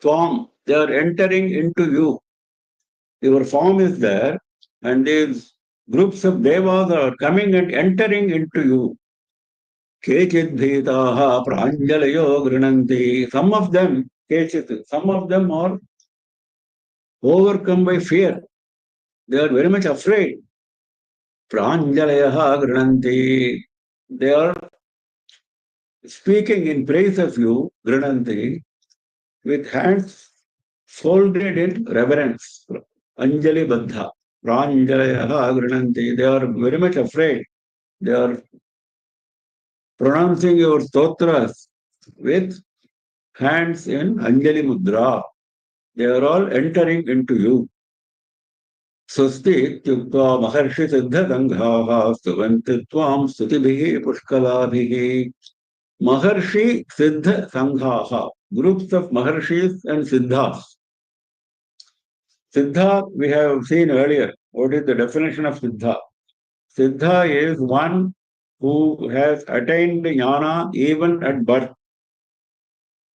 Tvam, they are entering into you. Your form is there, and these groups of devas are coming and entering into you. Kechit bhetaha pranjalayo grinanti. Some of them, kechit, some of them are overcome by fear. They are very much afraid. Pranjalayaha grinanti. They are speaking in praise of you, grinanti, with hands folded in reverence. Anjali Baddha. Pranjalayaha grinanti. They are very much afraid. They are pronouncing your stotras with hands in Anjali Mudra. They are all entering into you. Swasti Tyukta Maharshi Siddha Sanghaha Stuvanti Tvam Stutibhihi Pushkalabhihi. Maharshi Siddha Sanghaha. Groups of Maharshis and Siddhas. Siddha we have seen earlier. What is the definition of Siddha? Siddha is one who has attained jnana even at birth.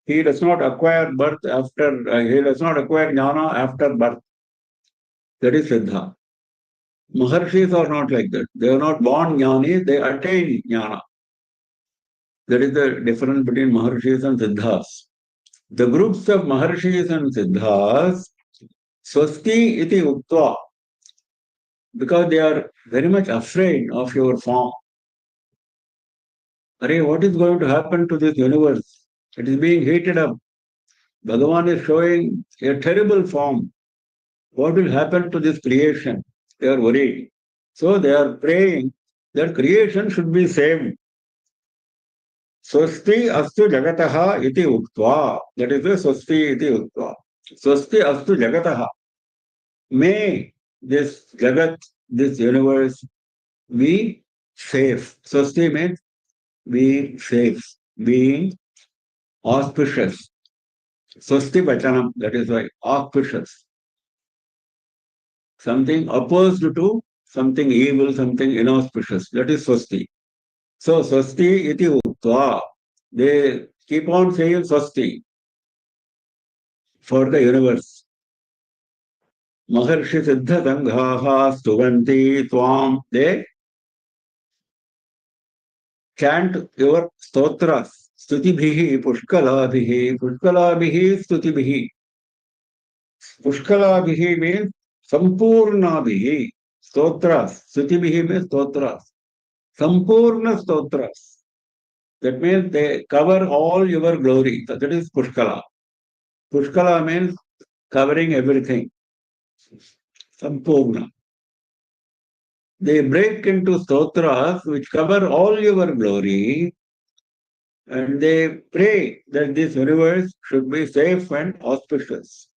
He does not acquire birth after, he does not acquire jnana after birth. That is Siddha. Maharshis are not like that. They are not born jnani, they attain jnana. That is the difference between Maharshis and Siddhas. The groups of Maharshis and Siddhas, Swasti iti uktva, because they are very much afraid of your form. Arey, what is going to happen to this universe? It is being heated up. Bhagavan is showing a terrible form. What will happen to this creation? They are worried. So they are praying that creation should be saved. Swasti astu jagataha iti uktva. That is the swasti iti uktva. Swasti astu jagataha. May this jagat, this universe, be safe. Swasti means being safe, being auspicious. Swasti vachanam, that is why auspicious. Something opposed to something evil, something inauspicious. That is swasti. So swasti iti uktva. They keep on saying swasti for the universe. Maharshi Siddha Sanghaha Stuvanti Tvam. They chant your stotras. Stutibhihi Pushkalabhihi. Pushkalabhihi Stutibhihi. Pushkalabhihi means Sampurnabhihi. Stotras. Stutibhihi means stotras. Sampurna stotras. That means they cover all your glory. That is Pushkala. Pushkala means covering everything. Sampurna. They break into stotras which cover all your glory, and they pray that this universe should be safe and auspicious.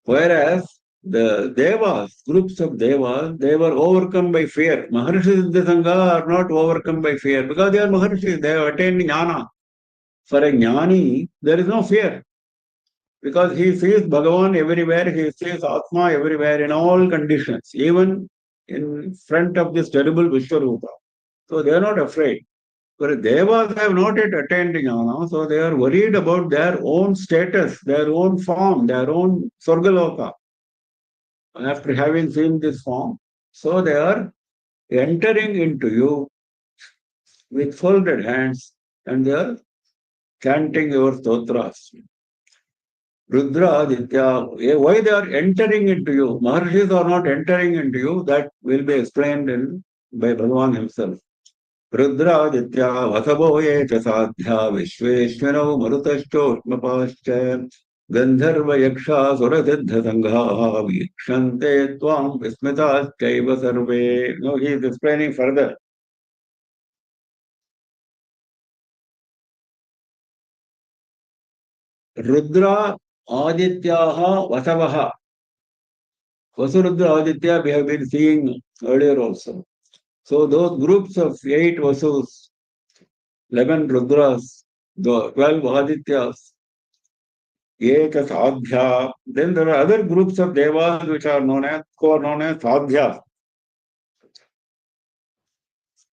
Whereas the devas, groups of devas, they were overcome by fear. Maharshis in the Sangha are not overcome by fear because they are Maharshis, they have attained jnana. For a jnani, there is no fear because he sees Bhagavan everywhere, he sees Atma everywhere in all conditions, even in front of this terrible Vishwarupa. So they are not afraid. But Devas have not yet attained jnana, so they are worried about their own status, their own form, their own Swargaloka after having seen this form. So they are entering into you with folded hands and they are chanting your stotras. Rudra, Aditya, why they are entering into you? Maharshis are not entering into you, that will be explained by Bhagavan himself. रुद्रादित्या वसवो ये च साध्या विश्वेश्वरो मरुतश्चोष्मपाश्च गन्धर्वयक्षासुरसिद्धसङ्घाः वीक्षन्ते त्वां विस्मिताश्चैव सर्वे. No, he is explaining further. Rudra Adityaha Vasavaha. Vasurudra Aditya we have been seeing earlier also. So those groups of 8 Vasus, 11 Rudras, the 12 Adityas, Eka Sadhya. Then there are other groups of devas which are known as sadhyas.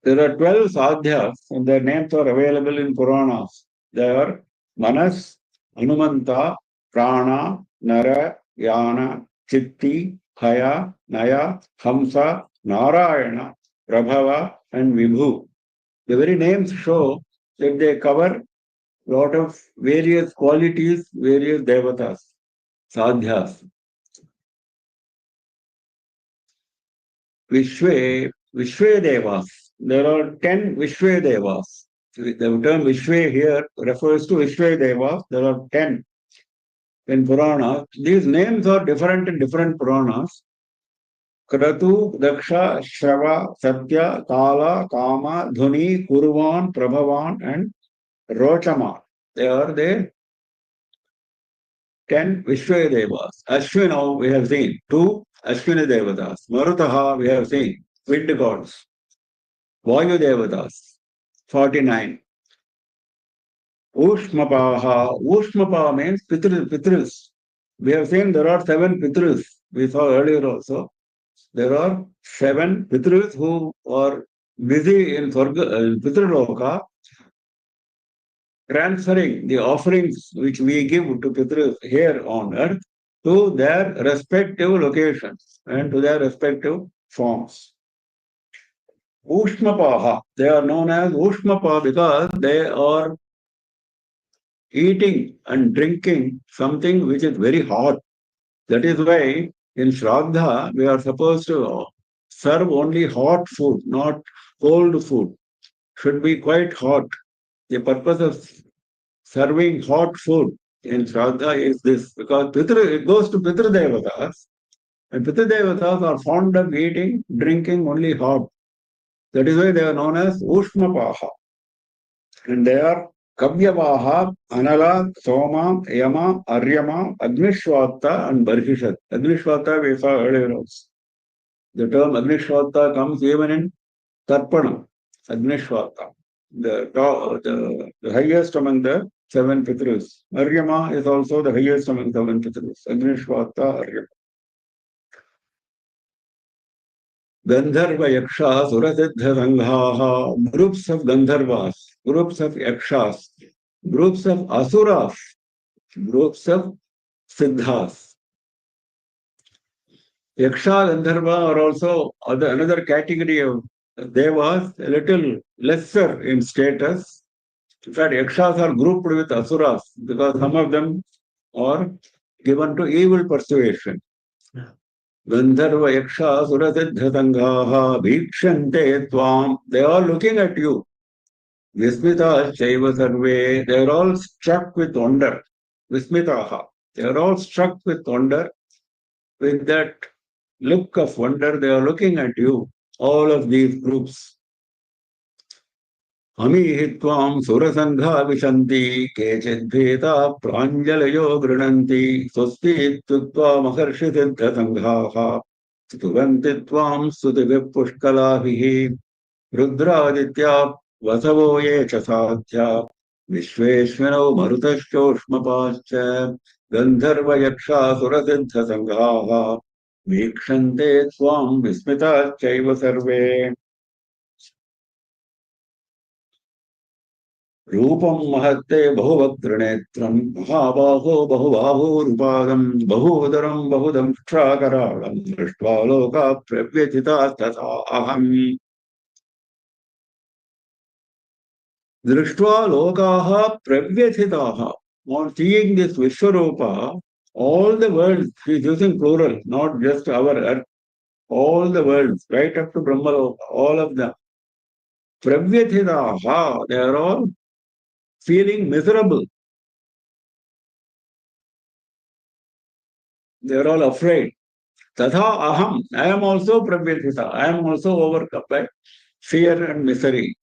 There are 12 sadhyas, and their names are available in Puranas. They are Manas, Hanumanta, Prana, Nara, Yana, Chitti, Haya, Naya, Hamsa, Narayana, Prabhava, and Vibhu. The very names show that they cover a lot of various qualities, various devatas, sadhyas. Vishwe Devas. There are 10 Vishwe Devas. The term Vishwe here refers to Vishwe Devas. There are 10 in Puranas. These names are different in different Puranas. Kratu, Daksha, Shrava, Satya, Kala, Kama, Dhuni, Kurvan, Prabhavan, and Rochama. They are the 10 Vishwe Devas. Ashwina we have seen. 2 Ashwini Devatas. Marutaha we have seen. Wind gods. Vayu Devatas. 49. Ushmapaha. Ushmapa means Pitris. We have seen there are 7 Pitris. We saw earlier also. There are 7 Pitris who are busy in Pitriloka, transferring the offerings which we give to Pitris here on earth to their respective locations and to their respective forms. Ushmapaha. They are known as Ushmapa because they are eating and drinking something which is very hot. That is why in Shraddha we are supposed to serve only hot food, not cold food. Should be quite hot. The purpose of serving hot food in Shraddha is this, because it goes to Pitru Devatas, and Pitru Devatas are fond of eating, drinking only hot. That is why they are known as Ushmapaha. And they are Kavyavaha, Anala, Soma, Yama, Aryama, Agnishwata, and Barhishat. Agnishwata we saw earlier also. The term Agnishwata comes even in Tarpana, Agnishwata, the highest among the 7 Pitrus. Aryama is also the highest among 7 Pitrus. Agnishwata, Aryama. Gandharva Yaksha Surasiddha Sanghaha, groups of Gandharvas, groups of Yakshas, groups of Asuras, groups of Siddhas. Yaksha Gandharva are also another category of Devas, a little lesser in status. In fact, Yakshas are grouped with Asuras because some of them are given to evil persuasion. Gandharva Yaksha Surasiddha Sanghaha Bhikshante Tvam. They are looking at you. Vismita Shaiva Sarve. They are all struck with wonder. Vismitaha. They are all struck with wonder. With that look of wonder, they are looking at you. All of these groups. Amihitvam Surasangha Vishanti Kechidbheta Pranjalayo Grananti Swasti Tutva Maharshi Siddha Sanghaha Stuvantitvam Sutivipushkalavihi Rudraditya Vasavo Ye Chasadhya Vishweshwano Marutashchoshmapascha Gandharva Yaksha Surasiddha Sanghaha Vikshante Swam Vismita Chaiva Sarve. Rupam Mahatte Bahuvaktrinettram Mahabaho Bahubahurupagam Bahudaram Bahudam Kshakaralam Drishtva Loka Pravyachita Tasa Aham. Drishtva Lokaha Pravyachitaha. On seeing this Vishwarupa, all the worlds, he is using plural, not just our earth, all the worlds, right up to Brahmaloka, all of them. Pravyachitaha, they are all feeling miserable. They are all afraid. Tatha aham, I am also pravyatita. I am also overcome by fear and misery.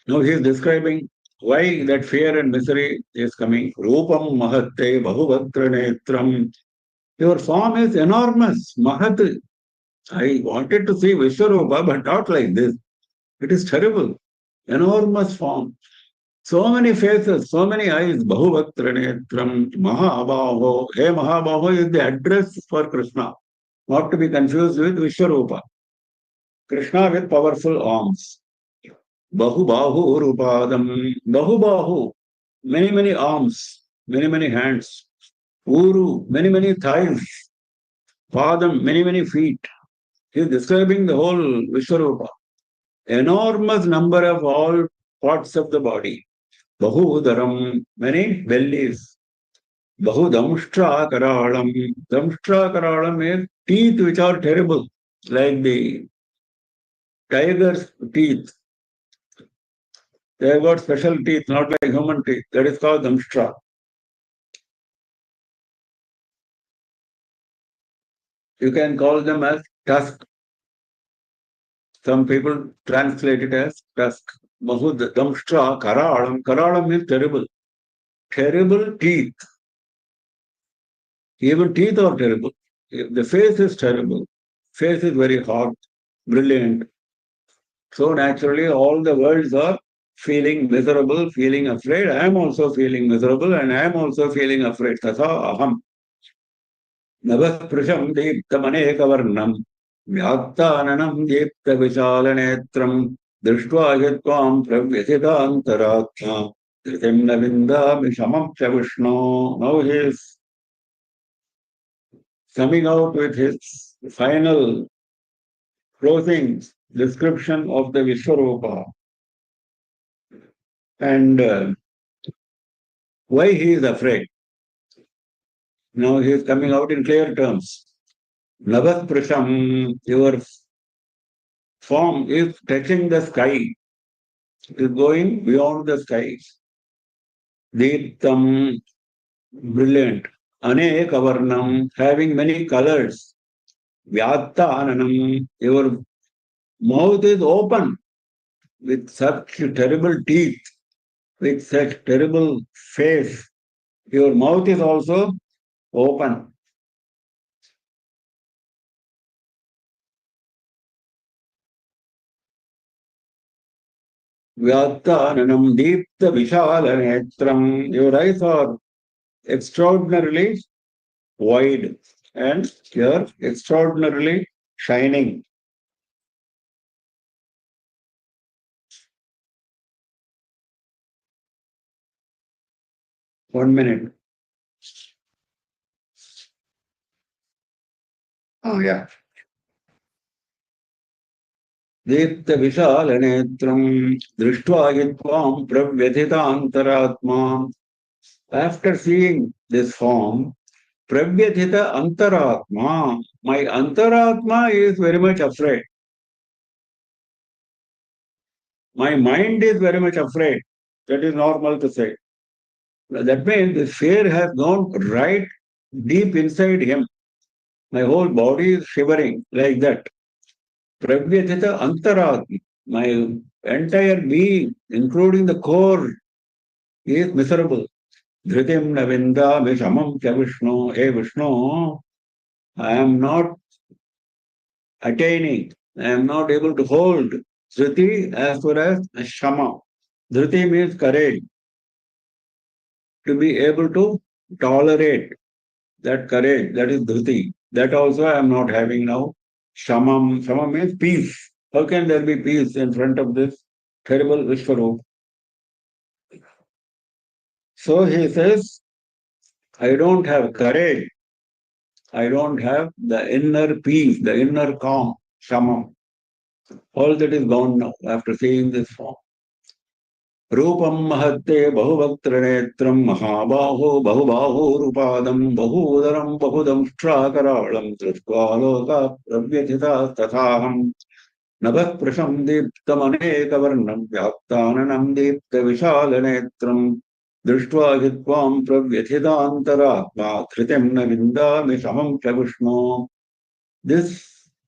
Now he is describing why that fear and misery is coming. Rupam mahatte bahuvatra netram. Your form is enormous. Mahat. I wanted to see Vishwarupa, but not like this. It is terrible. Enormous form. So many faces, so many eyes. Bahuvakranetram, Mahabaho. Hey, Mahabaho is the address for Krishna, not to be confused with Vishwarupa. Krishna with powerful arms. Bahubahu Rupadam. Bahubahu, many arms, many hands. Uru, many thighs. Padam, many feet. He is describing the whole Vishwarupa. Enormous number of all parts of the body. Bahudaram, many bellies. Bahudamshtra Karalam. Damshtra Karalam is teeth which are terrible, like the tiger's teeth. They have got special teeth, not like human teeth. That is called Damshtra. You can call them as tusk. Some people translate it as tusk. Damshtra Karalam. Karalam means terrible. Terrible teeth. Even teeth are terrible. The face is terrible. Face is very hot, brilliant. So naturally, all the worlds are feeling miserable, feeling afraid. I am also feeling miserable and I am also feeling afraid. Tatha aham. Navasprusham deeptamanekavarnam. Vyaktananam deeptavishalanetram. Drishtva yatvam pravyasitantaratma. Dhritim navindami shamam Vishnu. Now he is coming out with his final closing description of the Vishwarupa and why he is afraid. Now he is coming out in clear terms. Navasprisham, your form is touching the sky, is going beyond the skies. Deeptam, brilliant. Anekavarnam, having many colors. Vyatta ananam, your mouth is open with such terrible teeth, with such terrible face. Your mouth is also open. Vyattananam deepta vishalanetram. Your eyes are extraordinarily wide and you're extraordinarily shining. One minute. Oh, yeah. Deepta vishalanetram drishtva yitvam pravyathitantaratma. After seeing this form, pravyathita antaratma. My antaratma is very much afraid. My mind is very much afraid. That is normal to say. That means the fear has gone right deep inside him. My whole body is shivering like that. Pravyathita antaratma. My entire being, including the core, is miserable. Dhritim navinda vishamam cha Vishnu. Hey Vishnu, I am not attaining, I am not able to hold Dhriti as far as Shama. Dhriti means courage. To be able to tolerate that courage, that is Dhriti. That also I am not having now. Shama means peace. How can there be peace in front of this terrible Vishwarup? So he says, I don't have courage. I don't have the inner peace, the inner calm, Shama. All that is gone now after seeing this form. रूपम महत्ते बहुवक्त्रनेत्रम महाबाहो बहुबाहुरुपादम बहुदरम बहुदंष्ट्राकराळम दृष्ट्वा लोका प्रव्यथिता तथाहम नभःस्पृशं दीप्तमनेकवर्णं व्याप्ताननं दीप्तविशालनेत्रं दृष्ट्वा हि त्वां प्रव्यथितान्तरात्मा धृतिं न विन्दामि समं च विष्णो. This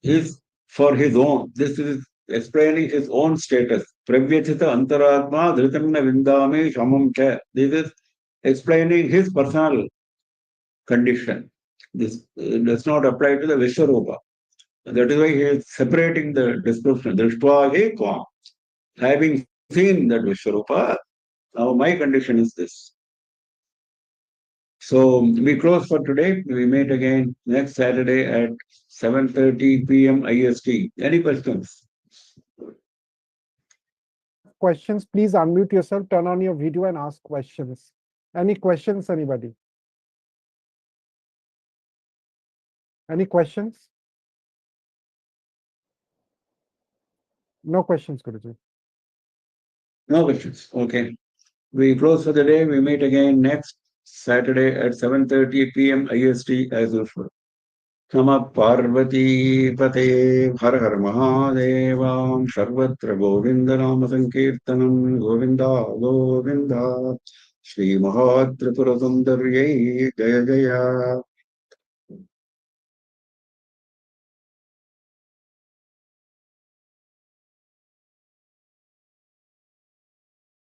is for his own. This is explaining his own status. Pravyathita antaratma dhritamna vindami shamam cha. This is explaining his personal condition. This does not apply to the Vishwarupa. That is why he is separating the description. Drishtva hi kvam. Having seen that Vishwarupa, Now my condition is this. So we close for today. We meet again next Saturday at 7:30 p.m. IST. Any questions? Questions, please unmute yourself, turn on your video and ask questions. Any questions, anybody? Any questions? No questions, Guruji. No questions. Okay. We close for the day. We meet again next Saturday at 7:30 p.m. IST as usual. नमः पार्वतीपते हर हर महादेवां सर्वत्र गोविन्दनामसङ्कीर्तनं गोविन्दा गोविन्द श्रीमहात्रिपुरसुन्दर्यै जय जय